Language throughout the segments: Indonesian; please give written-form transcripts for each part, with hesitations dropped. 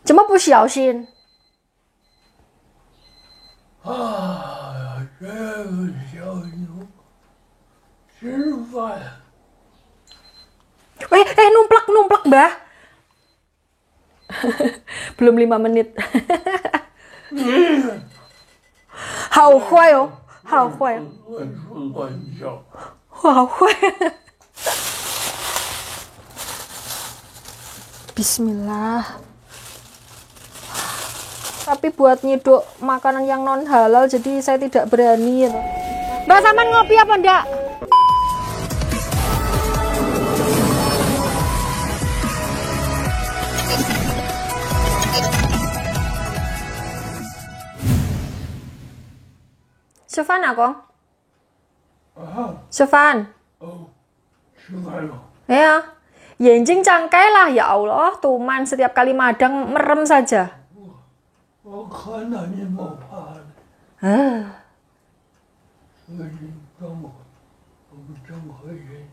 怎么不小心？啊，这个小牛吃饭。Numplak, Mbah. Belum 5 menit. 好坏哦，好坏哦，乱叫。好坏。Bismillah. Tapi buat nyiduk makanan yang non halal, jadi saya tidak berani. Mbak Saman ngopi apa enggak? Sofan aku? Sofan? Oh, 吃饭了。 Ya, Yenjing cangkai lah ya Allah, Tuman setiap kali madang merem saja. 我看到你没怕的，所以让我正合眼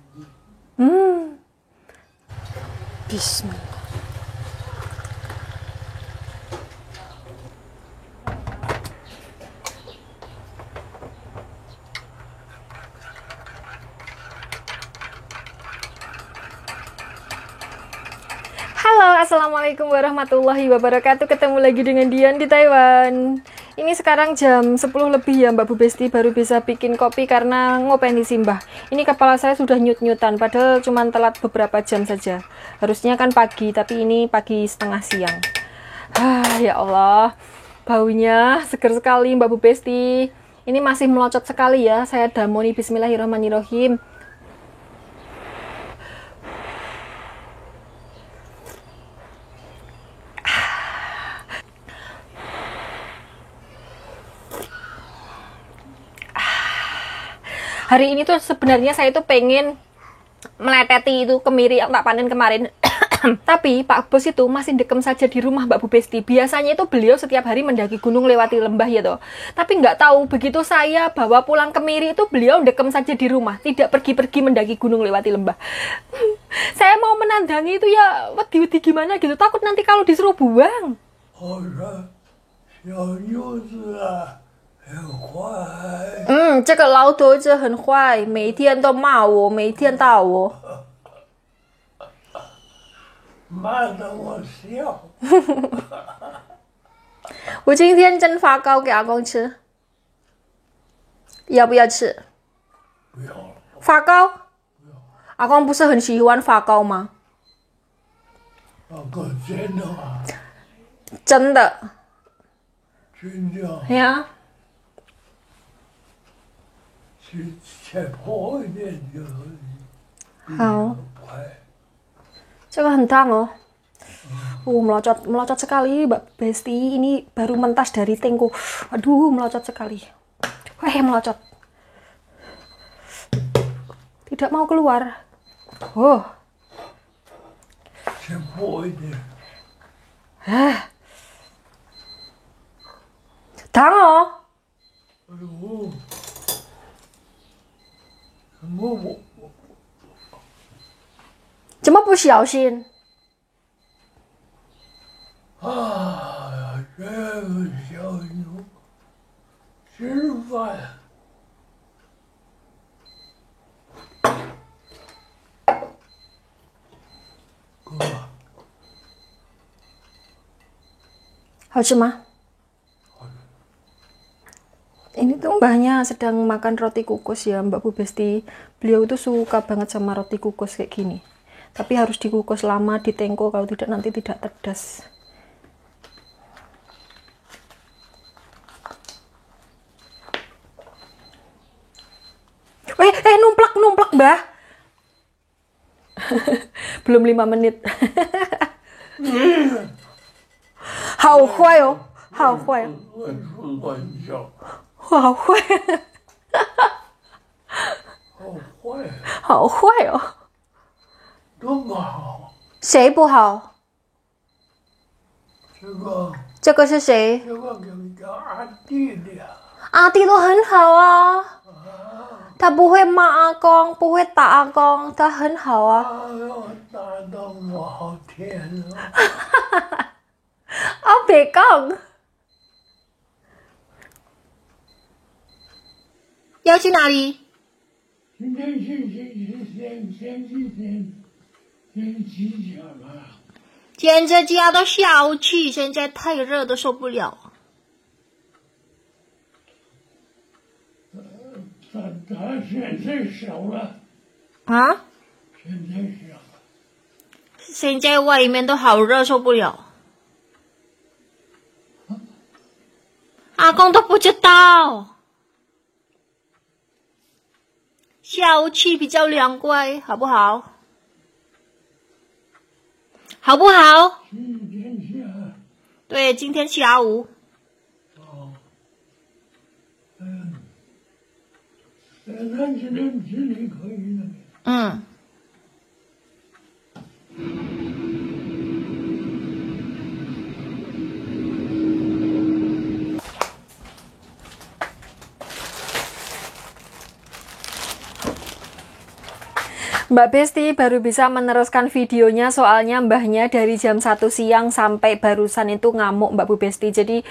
睛。Bismillah. Halo, assalamualaikum warahmatullahi wabarakatuh. Ketemu lagi dengan Dian di Taiwan. Ini sekarang jam 10 lebih ya Mbak Bu Besti, baru bisa bikin kopi karena ngopeni simbah. Ini kepala saya sudah nyut-nyutan, padahal cuma telat beberapa jam saja. Harusnya kan pagi, tapi ini pagi setengah siang. Ya Allah, baunya seger sekali Mbak Bu Besti. Ini masih melocot sekali ya. Saya damoni bismillahirrahmanirrahim. Hari ini tuh sebenarnya saya tuh pengen meleteti itu kemiri yang tak panen kemarin. Tapi Pak Bos itu masih dekem saja di rumah Mbak Bu Besti. Biasanya itu beliau setiap hari mendaki gunung lewati lembah ya toh. Tapi nggak tahu begitu saya bawa pulang kemiri itu beliau dekem saja di rumah, tidak pergi-pergi mendaki gunung lewati lembah. Saya mau menandangi itu ya wedi-wedi gimana gitu, takut nanti kalau disuruh buang. 好像小牛子啊，很坏。这个老头子很坏，每天都骂我，每天打我。骂得我笑。我今天蒸发糕给阿公吃，要不要吃？不要了。发糕？阿公不是很喜欢发糕吗？那个真的啊，真的。真的。呀。切薄一点就好。快。 这个很烫oh. Melocot sekali Mbak Besti. Ini baru mentas dari tengko. Aduh, melocot sekali. Melocot. Tidak mau keluar. Oh. Tang oh. 怎么不小心？啊，这个小牛吃饭。哥，好吃吗？ Ini tuh mbahnya sedang makan roti kukus ya Mbak Bu Besti. Beliau tuh suka banget sama roti kukus kayak gini. Tapi harus dikukus lama di tengko, kalau tidak nanti tidak pedas. Numplak Mbah. Belum 5 menit. 好坏哦，好坏。乱叫。好坏。好坏。好坏哦。 这么好？谁不好？这个是谁？这个给阿弟的。阿弟都很好啊，他不会骂阿公，不会打阿公，他很好啊。哎呦，打得我好甜啊！ bekong. 要去哪里？今天先骑脚了。捡着家都小气，现在太热都受不了。他现在小了，啊？现在小了。现在外面都好热，受不了。阿公都不知道，小气比较凉快，好不好？好不好？今天下。对，今天下午。哦。那今天可以了。嗯。Mbak Besti baru bisa meneruskan videonya, soalnya mbahnya dari jam 1 siang sampai barusan itu ngamuk Mbak Bu Besti. Jadi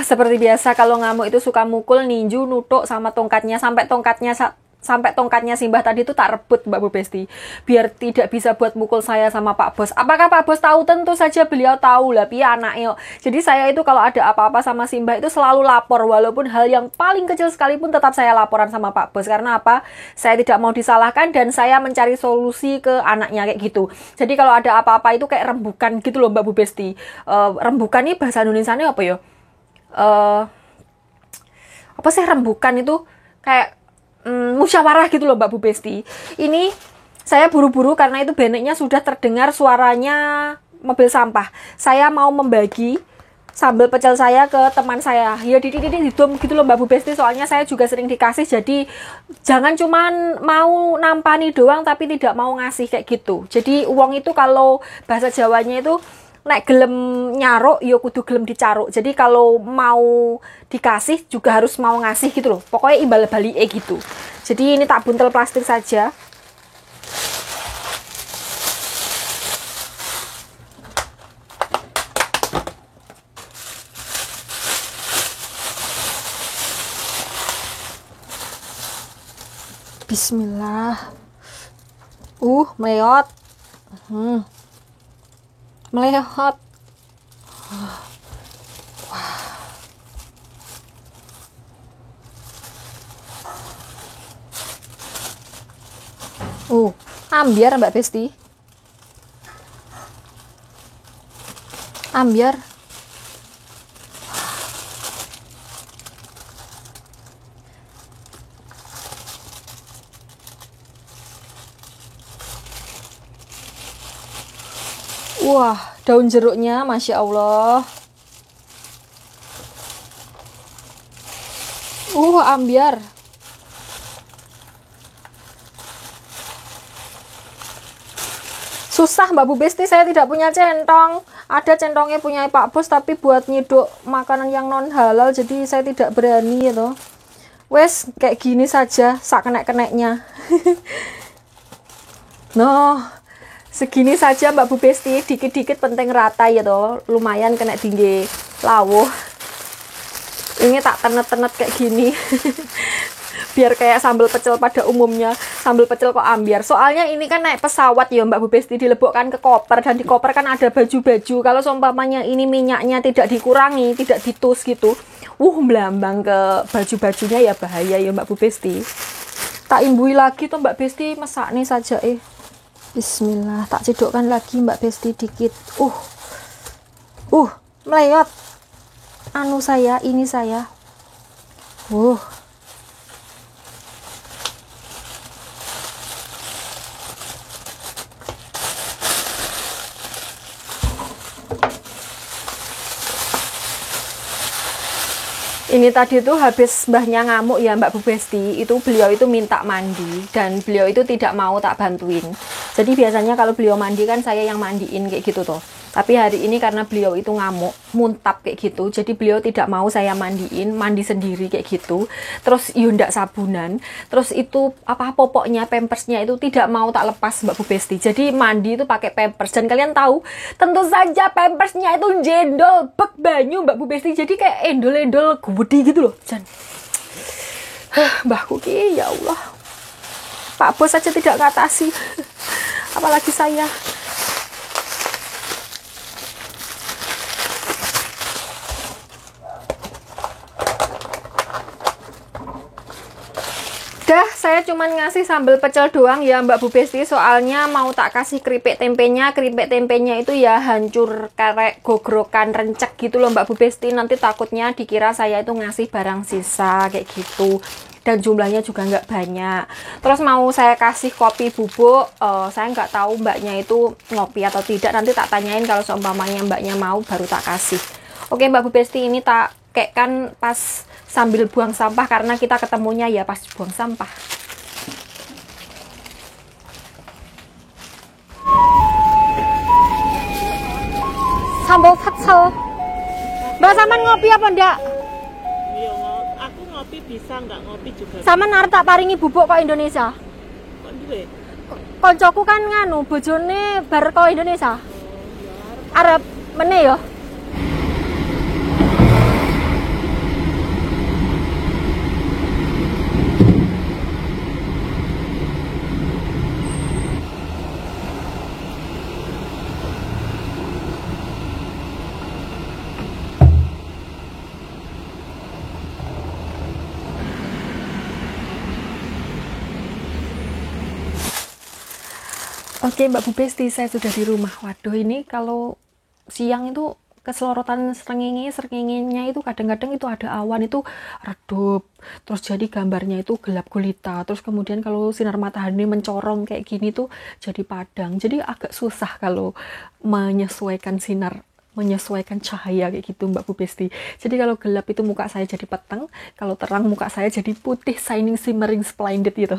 seperti biasa kalau ngamuk itu suka mukul, ninju, nutuk sama tongkatnya, sampai tongkatnya Simbah tadi itu tak rebut Mbak Bu Besti, biar tidak bisa buat mukul saya sama Pak Bos. Apakah Pak Bos tahu? Tentu saja beliau tahu lah, pia anaknya. Jadi saya itu kalau ada apa-apa sama Simbah itu selalu lapor, walaupun hal yang paling kecil sekalipun tetap saya laporan sama Pak Bos. Karena apa? Saya tidak mau disalahkan dan saya mencari solusi ke anaknya kayak gitu. Jadi kalau ada apa-apa itu kayak rembukan gitu loh Mbak Bu Besti. Rembukan ini bahasa Indonesianya apa ya? Apa sih rembukan itu? Kayak musyawarah gitu loh Mbak Bu Besti. Ini saya buru-buru karena itu beneknya sudah terdengar suaranya mobil sampah. Saya mau membagi sambal pecel saya ke teman saya. Ya didom gitu loh Mbak Bu Besti, soalnya saya juga sering dikasih. Jadi jangan cuman mau nampani doang tapi tidak mau ngasih kayak gitu. Jadi uang itu kalau bahasa Jawanya itu nek gelem nyaruk, yo kudu gelem dicaruk. Jadi kalau mau dikasih juga harus mau ngasih gitu loh. Pokoknya imbal balik gitu. Jadi ini tak buntel plastik saja. Bismillah. Meleot. Meleot. Ambiar Mbak Besti. Ambiar. Wah, daun jeruknya Masya Allah. Ambiar. Susah Mbak Bu Besti, saya tidak punya centong. Ada centongnya punya Pak Bos, tapi buat nyiduk makanan yang non halal, jadi saya tidak berani gitu. Wes, kayak gini saja, sak kenek-keneknya. Segini saja Mbak Bu Besti, dikit-dikit penting rata ya toh, lumayan kena tinggi lawuh. Ini tak tenet-tenet kayak gini. Biar kayak sambal pecel pada umumnya. Sambal pecel kok ambiar. Soalnya ini kan naik pesawat ya Mbak Bu Besti, dilebokkan ke koper, dan di koper kan ada baju-baju. Kalau seumpamanya ini minyaknya tidak dikurangi, tidak ditus gitu, melambang ke baju-bajunya, ya bahaya ya Mbak Bu Besti. Tak imbui lagi tuh Mbak Besti, masak nih saja Bismillah, tak cedokkan lagi Mbak Besti dikit. Melayot. Anu saya, ini saya. Ini tadi tuh habis mbahnya ngamuk ya Mbak Bu Besti, itu beliau itu minta mandi dan beliau itu tidak mau tak bantuin. Jadi biasanya kalau beliau mandi kan saya yang mandiin kayak gitu tuh. Tapi hari ini karena beliau itu ngamuk, muntap kayak gitu, jadi beliau tidak mau saya mandiin, mandi sendiri kayak gitu. Terus yundak sabunan, terus itu apa popoknya, pampersnya itu tidak mau tak lepas Mbak Bu Besti. Jadi mandi itu pakai pampers, dan kalian tahu, tentu saja pampersnya itu jendol bek banyu Mbak Bu Besti. Jadi kayak endol-endol gede gitu loh. Jan. Mbahku ki ya Allah. Pak Bos saja tidak ngatasi. Apalagi saya. Dah, saya cuman ngasih sambal pecel doang ya Mbak Bu Besti, soalnya mau tak kasih keripik tempenya itu ya hancur karek gogrokan rencek gitu loh Mbak Bu Besti. Nanti takutnya dikira saya itu ngasih barang sisa kayak gitu, dan jumlahnya juga nggak banyak. Terus mau saya kasih kopi bubuk, saya nggak tahu mbaknya itu ngopi atau tidak, nanti tak tanyain, kalau seumpamanya mbaknya mau baru tak kasih. Oke Mbak Bu Besti, ini tak kayak kan pas sambil buang sampah, karena kita ketemunya ya pas buang sampah. Sambal pecel. Mbak Saman ngopi apa ndak? Iya, aku ngopi bisa, nggak ngopi juga. Saman arep tak paringi bubuk kok Indonesia. Kok duwe? Koncoku kan nganu bojone bar kok Indonesia. Arep meneh ya. Oke Mbak Bu Besti, saya sudah di rumah. Waduh, ini kalau siang itu keselorotan serenginnya itu kadang-kadang itu ada awan itu redup, terus jadi gambarnya itu gelap gulita, terus kemudian kalau sinar matahari mencorong kayak gini tuh jadi padang, jadi agak susah kalau menyesuaikan cahaya kayak gitu Mbak Bu Besti. Jadi kalau gelap itu muka saya jadi peteng, kalau terang muka saya jadi putih, shining, shimmering, splendid gitu.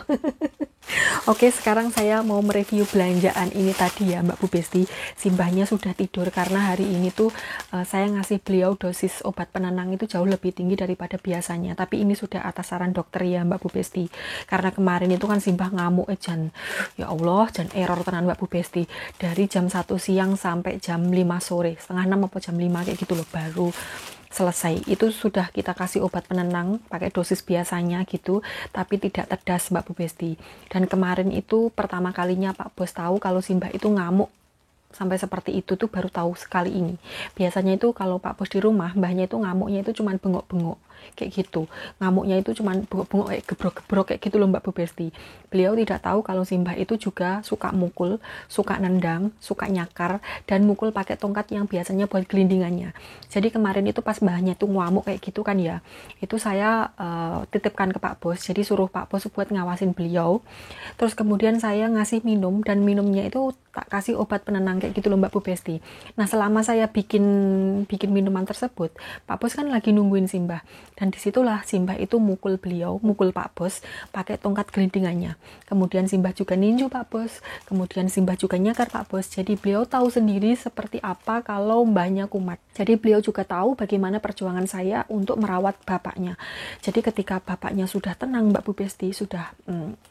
Oke, sekarang saya mau mereview belanjaan ini tadi ya Mbak Bu Besti. Simbahnya sudah tidur karena hari ini tuh saya ngasih beliau dosis obat penenang itu jauh lebih tinggi daripada biasanya. Tapi ini sudah atas saran dokter ya Mbak Bu Besti. Karena kemarin itu kan Simbah ngamuk ya Allah, jan error tenan Mbak Bu Besti. Dari jam 1 siang sampai jam 5 sore, setengah 6 apa jam 5 kayak gitu loh, baru selesai. Itu sudah kita kasih obat penenang pakai dosis biasanya gitu, tapi tidak tedas Mbak Bu Besti. Dan kemarin itu pertama kalinya Pak Bos tahu kalau Simbah itu ngamuk sampai seperti itu tuh baru tahu sekali ini. Biasanya itu kalau Pak Bos di rumah, mbahnya itu ngamuknya itu cuman bengok-bengok kayak gitu. Ngamuknya itu cuman bengok-bengok kayak gebrok-gebrok kayak gitu loh Mbak Bu Besti. Beliau tidak tahu kalau Simbah itu juga suka mukul, suka nendang, suka nyakar, dan mukul pakai tongkat yang biasanya buat gelindingannya. Jadi kemarin itu pas mbahnya itu ngamuk kayak gitu kan ya, itu saya titipkan ke Pak Bos, jadi suruh Pak Bos buat ngawasin beliau. Terus kemudian saya ngasih minum, dan minumnya itu tak kasih obat penenang kayak gitu loh Mbak Bu Besti. Nah selama saya bikin minuman tersebut, Pak Bos kan lagi nungguin Simbah, dan disitulah Simbah itu mukul Pak Bos pakai tongkat gelindingannya. Kemudian Simbah juga ninju Pak Bos, kemudian Simbah juga nyakar Pak Bos. Jadi beliau tahu sendiri seperti apa kalau mbahnya kumat. Jadi beliau juga tahu bagaimana perjuangan saya untuk merawat bapaknya. Jadi ketika bapaknya sudah tenang Mbak Bu Besti, sudah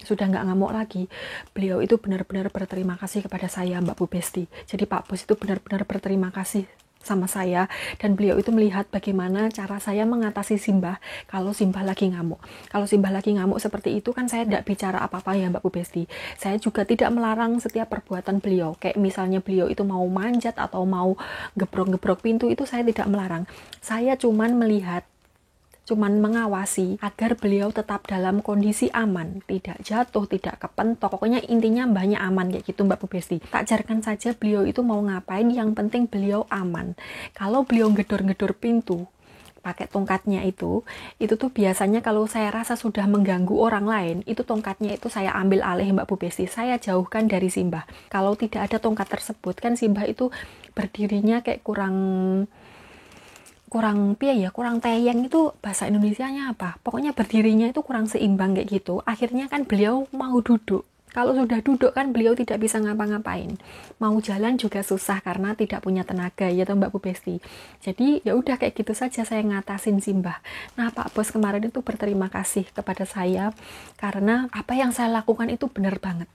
nggak ngamuk lagi, beliau itu benar-benar berterima kasih kepada saya Mbak Bu Besti. Jadi Pak Bos itu benar-benar berterima kasih sama saya, dan beliau itu melihat bagaimana cara saya mengatasi Simbah kalau Simbah lagi ngamuk. Kalau Simbah lagi ngamuk seperti itu kan saya tidak bicara apa-apa ya Mbak Bu Besti. Saya juga tidak melarang setiap perbuatan beliau. Kayak misalnya beliau itu mau manjat atau mau gebrok-gebrok pintu, itu saya tidak melarang. Saya cuman mengawasi agar beliau tetap dalam kondisi aman, tidak jatuh, tidak kepentok. Pokoknya intinya mbahnya aman kayak gitu Mbak Bu Besti. Tak jarkan saja beliau itu mau ngapain, yang penting beliau aman. Kalau beliau gedor-gedor pintu pakai tongkatnya itu tuh biasanya kalau saya rasa sudah mengganggu orang lain, itu tongkatnya itu saya ambil alih Mbak Bu Besti, saya jauhkan dari Simbah. Kalau tidak ada tongkat tersebut kan Simbah itu berdirinya kayak kurang teyeng, itu bahasa Indonesianya apa, pokoknya berdirinya itu kurang seimbang kayak gitu. Akhirnya kan beliau mau duduk, Kalau sudah duduk kan beliau tidak bisa ngapa-ngapain. Mau jalan juga susah karena tidak punya tenaga, ya toh Mbak Bu Besti. Jadi ya udah kayak gitu saja saya ngatasin Simbah. Nah, Pak Bos kemarin itu berterima kasih kepada saya karena apa yang saya lakukan itu benar banget.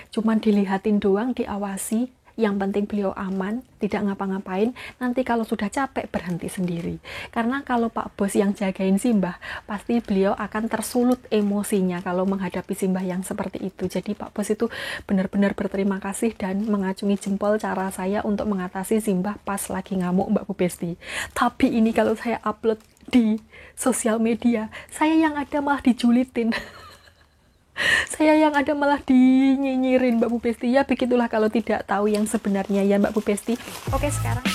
Cuman dilihatin doang, diawasi. Yang penting beliau aman, tidak ngapa-ngapain. Nanti kalau sudah capek berhenti sendiri. Karena kalau Pak Bos yang jagain Simbah, pasti beliau akan tersulut emosinya kalau menghadapi Simbah yang seperti itu. Jadi Pak Bos itu benar-benar berterima kasih dan mengacungi jempol cara saya untuk mengatasi Simbah pas lagi ngamuk Mbak Bu Besti. Tapi ini kalau saya upload di sosial media, saya yang ada malah dijulitin. Saya yang ada malah dinyinyirin Mbak Bu Besti. Ya begitulah kalau tidak tahu yang sebenarnya ya Mbak Bu Besti. Oke, sekarang